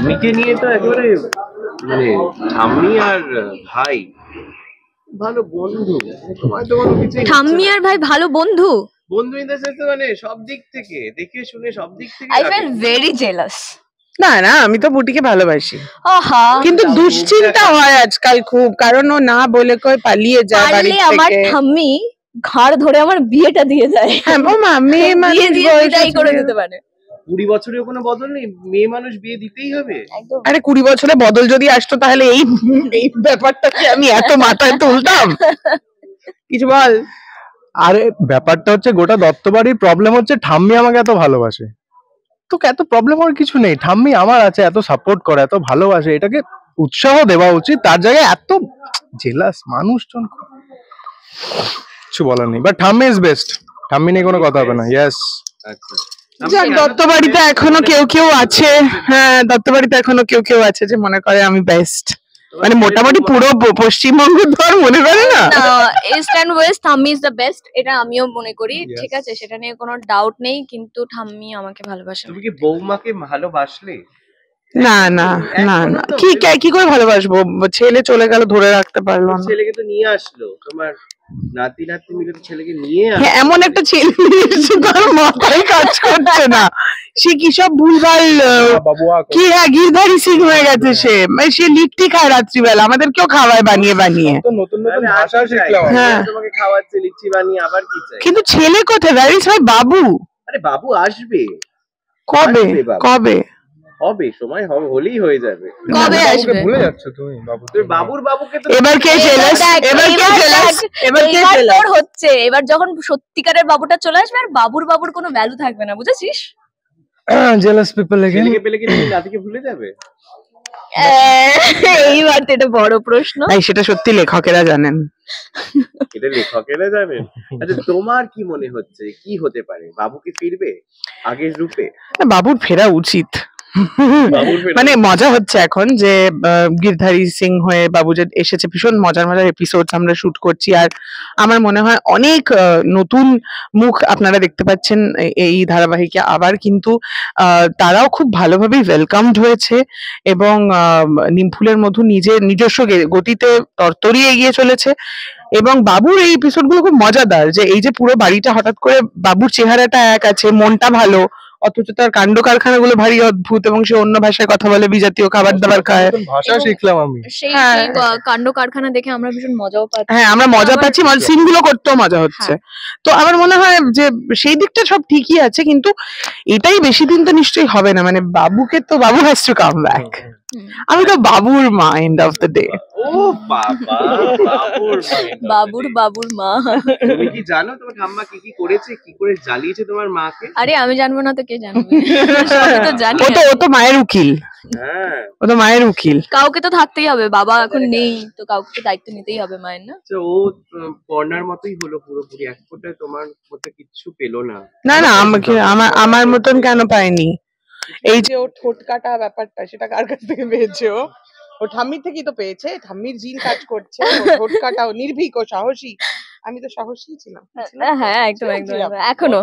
ঠাম্মিকে নিয়ে তো একেবারে মানে ঠাম্মি আর ভাই ভালো বন্ধু। তোমার তো কোনো কিছুই ঠাম্মি আর ভাই ভালো বন্ধু বন্ধু ইন দ্য সেন্স মানে সব দিক থেকে দেখে শুনে সব দিক থেকে আই ফিল ভেরি জেলাস। না না, আমি তো বুটিকে ভালোবাসি, কিন্তু দুশ্চিন্তা হয় আজকাল খুব, কারণ ও না বলে কই পালিয়ে যায় বাড়ি থেকে। আমার ঠাম্মি ঘাড় ধরে আমার বিয়েটা দিয়ে যায়। হ্যাঁ মা, মেয়ে মানুষ বিদায় করে দিতে পারে। 20 বছরেও কোনো বদল নেই, মেয়ে মানুষ বিয়ে দিতেই হবে। আরে 20 বছরে বদল যদি আসতো তাহলে এই ব্যাপারটা কি আমি এত মাথায় তুলতাম? কিছু বল। আরে ব্যাপারটা হচ্ছে গোটা দত্তবাড়ির প্রবলেম হচ্ছে ঠাম্মি আমাকে এত ভালোবাসে, তোকে এত প্রবলেম হওয়ার কিছু নেই। ঠাম্মি আমার আছে, এত সাপোর্ট করে, এত ভালোবাসে, এটাকে উৎসাহ দেওয়া উচিত। তার জায়গায় এত জেলাস মানুষজন, কিছু বলার নেই। বাট ঠাম্মি ইজ বেস্ট, ঠাম্মি নিয়ে কোনো কথা হবে না। ইয়েস। আচ্ছা যাক, দত্তবাড়িতে এখনো কেউ কেউ আছে, হ্যাঁ দত্তবাড়িতে এখনো কেউ কেউ আছে যে মনে করে আমি বেস্ট, মানে মোটামুটি পুরো পশ্চিমবঙ্গ ধর মনে করে না, ইস্ট এন্ড ওয়েস্ট ঠাম্মি ইজ দ্য বেস্ট, এটা আমিও মনে করি। ঠিক আছে, সেটা নিয়ে কোনো ডাউট নেই, কিন্তু ঠাম্মি আমাকে ভালোবাসে। তুমি কি বৌমাকে ভালোবাসলে? না না না না, কি করে ভালোবাসবো? ছেলে চলে গেল, ধরে রাখতে পারলো না। ছেলেকে তো নিয়ে আসলো, তোমার নাতি নাতি মিলে ছেলেকে নিয়ে আসলো। হ্যাঁ, এমন একটা ছেলে নিয়েছে তার মাথায় কাজ করছে না, সে কি সব ভুলভাল কি, হ্যাঁ গিরধারী সিং হয়ে গেছে সে। সে লিট্টি খায় রাত্রিবেলা, আমাদেরকেও খাওয়ায় বানিয়ে বানিয়ে। নতুন নতুন ভাষা শিখলাম। হ্যাঁ, তোমাকে খাওয়াচ্ছে লিচি বানিয়ে, আবার কি চাই? কিন্তু ছেলে কোথায়? ভেরি সবাই বাবু। আরে বাবু আসবে। কবে কবে হবে? সময় হবে, হলেই হয়ে যাবে। কবে আসবে? ভুলে যাচ্ছ তুমি বাবু। তুমি বাবুকে তো এবার কে জেলাস? এবার কে জেলাস হচ্ছে? এবার যখন সত্যিকারের বাবুটা চলে আসবে আর বাবুর কোনো ভ্যালু থাকবে না, বুঝেছিস? Jealous people again. ছেলেকে পেলে কি তুমি নাতিকে ভুলে যাবে? এইবার তো এটা বড় প্রশ্ন। সেটা সত্যি লেখকেরা জানেন। এটা লেখকেরা জানেন। আচ্ছা, তোমার কি মনে হচ্ছে কি হতে পারে? বাবু কি ফিরবে আগের রূপে? বাবুর ফেরা উচিত। মানে মজা হচ্ছে এখন যে গিরধারী সিং হয়ে বাবু যে এসেছে, ভীষণ মজার মজার এপিসোড আমরা শুট করছি, আর আমার মনে হয় অনেক নতুন মুখ আপনারা দেখতে পাচ্ছেন এই ধারাবাহিকে আবার, কিন্তু তারাও খুব ভালোভাবেই ওয়েলকামড হয়েছে, এবং নিমফুলের মধু নিজস্ব গতিতে তরতরিয়ে এগিয়ে চলেছে। এবং বাবুর এই এপিসোড গুলো খুব মজাদার, যে এই যে পুরো বাড়িটা হঠাৎ করে বাবুর চেহারাটা এক আছে, মনটা ভালো, অথচ তার কাণ্ড কারখানাগুলো ভারী অদ্ভুত, এবং সে অন্য ভাষায় কথা বলে, বিজাতীয় খাবার দাবার খায়। ভাষা শিখলাম আমি। সেই কাণ্ড কারখানা দেখে আমরা ভীষণ মজাও পাচ্ছি। হ্যাঁ, আমরা মজা পাচ্ছি, সিন গুলো করতেও মজা হচ্ছে। তো আমার মনে হয় যে সেই দিকটা সব ঠিকই আছে, কিন্তু এটাই বেশি দিন তো নিশ্চয়ই হবে না, মানে বাবুকে তো, বাবু হ্যাজ টু কাম ব্যাক। আমি তো বাবুর মা, এন্ড অফ দ্য ডে। ও বাবা, বাবুর মা। তুমি কি জানো তোমার ঠাম্মা কি করেছে, কি করে জ্বালিয়েছে তোমার মাকে? আরে আমি জানবো না তো কে জানবে? সবই তো জানি। ও তো মায়ের উকিল। হ্যাঁ, ও তো মায়ের উকিল। কাউকে তো থাকতেই হবে, বাবা এখন নেই তো কাউকে তো দায়িত্ব নিতেই হবে মায়ের, না? তো ও কর্নার মতোই হলো পুরোপুরি, এক ফোঁটা তোমার মতো কিচ্ছু পেলো না। না না, আমার মতন কেন পায়নি? এই যে ও ঠোঁট কাটা ব্যাপারটা, সেটা কার কাছ থেকে পেয়েছে? ও ঠাম্মির থেকেই তো পেয়েছে, ঠাম্মির জিন কাজ করছে। ঠোঁট কাটা, ও নির্ভীক, ও সাহসী। আমি তো সাহসী ছিলাম। হ্যাঁ, একদম এখনো।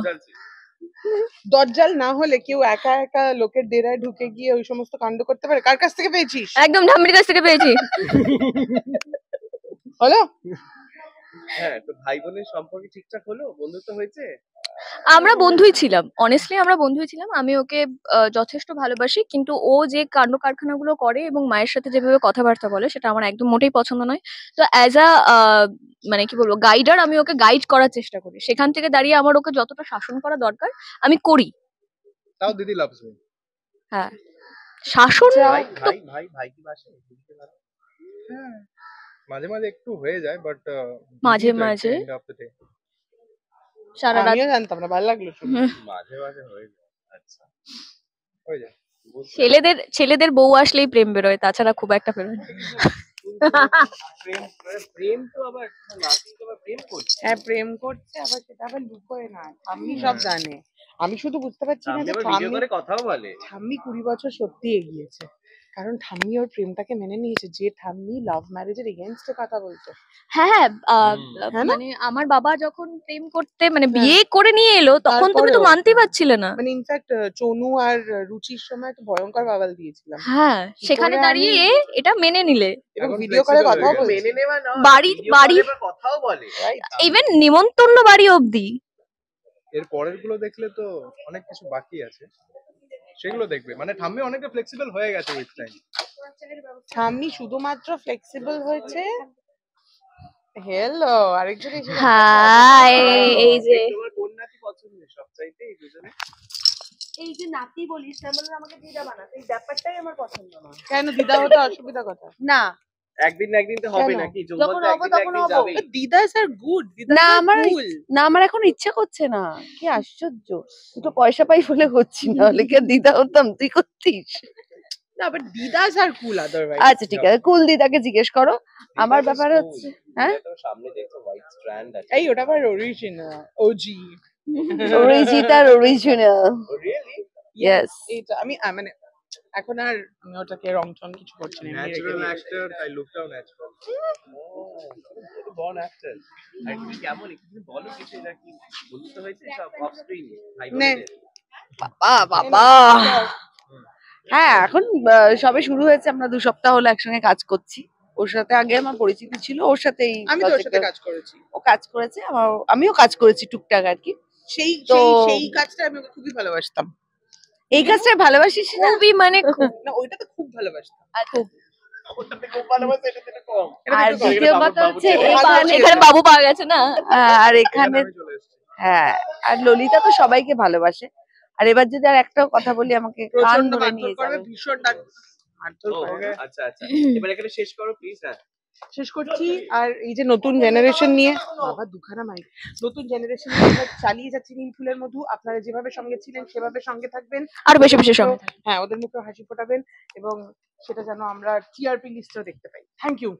দজ্জাল না হলে কেউ একা একা লোকের ডেরায় ঢুকে গিয়ে ওই সমস্ত কাণ্ড করতে পারে? কার কাছ থেকে পেয়েছিস? একদম ঠাম্মির কাছ থেকে পেয়েছি। হলো? হ্যাঁ, তো ভাই বোনের সম্পর্ক ঠিকঠাক হলো? বন্ধুত্ব হয়েছে? আমরা বন্ধুই ছিলাম, অনেস্টলি আমরা বন্ধুই ছিলাম। আমি ওকে যথেষ্ট ভালোবাসি, কিন্তু ও যে কাণ্ড কারখানাগুলো করে এবং মায়ের সাথে যেভাবে কথাবার্তা বলে, সেটা আমার একদম মোটেই পছন্দ নয়। তো অ্যাজ আ মানে কি বলবো, গাইডার, আমি ওকে গাইড করার চেষ্টা করি। সেখান থেকে দাঁড়িয়ে আমার ওকে যতটা শাসন করা দরকার আমি করি। তাও দিদি লাভস মি। হ্যাঁ, শাসন। ভাই কি বাসে? হ্যাঁ, মাঝে মাঝে একটু হয়ে যায়, বাট মাঝে মাঝে সারা রাত। আমিও জানতাম না, ভালো লাগলো শুনে। মাঝে মাঝে হয়ে যায়। আচ্ছা, হয়ে যায়। ছেলেদের বউ আসলেই প্রেম বেরোয়, তাছাড়া খুব একটা বেরোয় না। প্রেম তো আবার নাতি তো আবার প্রেম করছে। হ্যাঁ, প্রেম করছে, আবার সেটা আবার লুকোয় না, ঠাম্মি সব জানে। আমি শুধু বুঝতে পারছি না যে ভিডিও করে কথাও বলে। ঠাম্মি 20 বছর সত্যি এগিয়েছে, কারণ ঠাম্মি ওর প্রেমটাকে মেনে নিয়েছে, যে ঠাম্মি লাভ ম্যারেজের এগেইনস্টে কথা বলতো। হ্যাঁ হ্যাঁ হ্যাঁ না? মানে আমার বাবা যখন প্রেম করতে মানে বিয়ে করে নিয়ে এলো তখন তুমি তো তারপরেও। মানতেই পারছিলে না। মানে ইনফ্যাক্ট চনু আর রুচির সময় তো ভয়ঙ্কর বাবাল দিয়েছিলাম, হ্যাঁ সেখানে করে দাঁড়িয়ে আমি- এটা মেনে নিলে। এবং এখন ভিডিও করে flexible কথাও হয়ে গেছে। বলছে। মেনে নেওয়া না, বাড়ি- video বাড়ি- call এ আবার কথাও বলে। Right? ইভেন নিমন্ত্রণ বাড়ি অবধি। এর পরের গুলো দেখলে তো অনেক কিছু বাকি আছে, সেগুলো দেখবে। মানে ঠাম্মি অনেকটা ফ্লেক্সিবল হয়ে গেছে উইথ টাইম। ঠাম্মি শুধুমাত্র ফ্লেক্সিবল হয়েছে। হ্যালো, আরেকজন এসে গেছে। হাই এই যে তোমার কোন নাতি পছন্দ সবচাইতে এই দুজনে? এই যে নাতি বলিস তার মানে আমাকে দিদা বানাতে, এই ব্যাপারটাই আমার পছন্দ না। কেন দিদা হতে অসুবিধা কথা? না একদিন না একদিন তো হবে কেন? নাকি? যখন যৌবন তো হবো একদিন না তখন একদিন হবো। যাবেই। দিদা স্যার গুড, দিদা না, স্যার আমার- কুল। না আমার এখন ইচ্ছা করছে না, কি আশ্চর্য, দুটো পয়সা পাই বলে করছি না, হলে কি আর দিদা হতাম, তুই করতিস? না বাট দিদা স্যার কুল আদারওয়াইজ। আচ্ছা ঠিক আছে, কুল দিদাকে জিজ্ঞেস করো। আমার ব্যাপার হচ্ছে হ্যাঁ? তো সামনে দেখো হোয়াইট স্ট্র্যান্ড আছে। এই ওটা আবার অরিজিনাল ওজি। অরিজিতার অরিজিনাল, রিয়েলি ইয়েস। এইটা আমি মানে এখন আর আমি ওটাকে রং টং কিছু করছি না, এমনি রেখে ন্যাচারাল দিয়েছি। অ্যাক্টর, তাই লুকটাও ন্যাচারাল। Born actor. আর তুমি কেমন একটু বলো কিছু, এটা কি বন্ধুত্ব হয়েছে সব অফ স্ক্রিন ভাই নে। বোনেদের? বাবা বাবা, হ্যাঁ এখন সবে শুরু হয়েছে, আমরা 2 সপ্তাহ হলো একসঙ্গে কাজ করছি। ওর সাথে আগে আমার পরিচিতি ছিল, ওর সাথেই আমি তো ওর সাথে কাজ করেছি। ও কাজ করেছে, আমিও কাজ করেছি টুকটাক আর কি। সেই তো- সেই কাজটা আমি ওকে খুবই ভালোবাসতাম। এই কাজটা ভালোবাসিস না? খুবই মানে খুব না ওইটা তো খুব ভালোবাসতাম। ওটাতে খুব ভালোবাসে, এটাতে তো কম। এটা আর একটু কম। দ্বিতীয় বাবু- কথা বাবু হচ্ছে ছেলে। এখানে এখানে বাবু পাওয়া গেছে না। আর এখানে আমি চলে এসেছি। হ্যাঁ, আর ললিতা তো সবাইকে ভালোবাসে। আর এবার যদি আর একটাও কথা বলি আমাকে কান প্রচন্ড ধরে মারধর নিয়ে করবে, যাবে। ভীষণ মারধর ও, করবে। আচ্ছা আচ্ছা, এবার এখানে শেষ করো প্লিজ। হ্যাঁ শেষ করছি। আর এই যে নতুন জেনারেশন নিয়ে, বাবা দুখানা মাইক, নতুন জেনারেশন নিয়ে আমরা চালিয়ে যাচ্ছি নীলফুলের মধু। আপনারা যেভাবে সঙ্গে ছিলেন সেভাবে সঙ্গে থাকবেন, আরো বেশি বেশি সঙ্গে হ্যাঁ ওদের মুখে হাসি ফোটাবেন, এবং সেটা যেন আমরা টিআরপি লিস্টেও দেখতে পাই। Thank you.